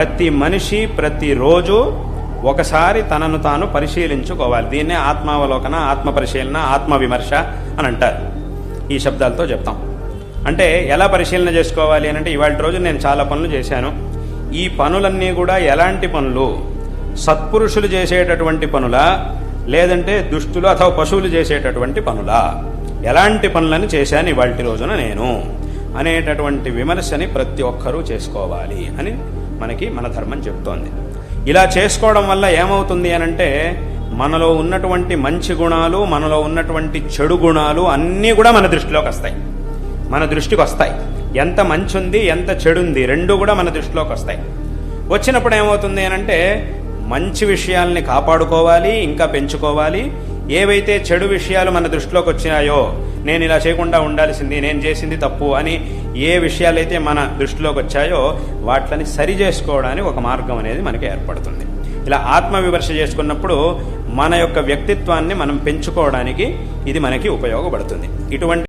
ప్రతి మనిషి ప్రతిరోజు ఒకసారి తనను తాను పరిశీలించుకోవాలి. దీన్నే ఆత్మావలోకన, ఆత్మ పరిశీలన, ఆత్మ విమర్శ అని అంటారు. ఈ శబ్దాలతో చెప్తాం. అంటే ఎలా పరిశీలన చేసుకోవాలి అని అంటే, ఇవాళ రోజు నేను చాలా పనులు చేశాను. ఈ పనులన్నీ కూడా ఎలాంటి పనులు? సత్పురుషులు చేసేటటువంటి పనులా, లేదంటే దుష్టులు అథవా పశువులు చేసేటటువంటి పనులా? ఎలాంటి పనులను చేశాను ఇవాళ రోజున నేను అనేటటువంటి విమర్శని ప్రతి ఒక్కరూ చేసుకోవాలి అని మనకి మన ధర్మం చెప్తోంది. ఇలా చేసుకోవడం వల్ల ఏమవుతుంది అనంటే, మనలో ఉన్నటువంటి మంచి గుణాలు, మనలో ఉన్నటువంటి చెడు గుణాలు అన్నీ కూడా మన దృష్టిలోకి వస్తాయి, మన దృష్టికి వస్తాయి. ఎంత మంచి ఉంది, ఎంత చెడు ఉంది, రెండు కూడా మన దృష్టిలోకి వస్తాయి. వచ్చినప్పుడు ఏమవుతుంది అనంటే, మంచి విషయాల్ని కాపాడుకోవాలి, ఇంకా పెంచుకోవాలి. ఏవైతే చెడు విషయాలు మన దృష్టిలోకి వచ్చినాయో, నేను ఇలా చేయకుండా ఉండాల్సింది, నేను చేసింది తప్పు అని ఏ విషయాలైతే మన దృష్టిలోకి వచ్చాయో వాటిని సరి చేసుకోవడానికి ఒక మార్గం అనేది మనకి ఏర్పడుతుంది. ఇలా ఆత్మవిమర్శ చేసుకున్నప్పుడు మన యొక్క వ్యక్తిత్వాన్ని మనం పెంచుకోవడానికి ఇది మనకి ఉపయోగపడుతుంది. ఇటువంటి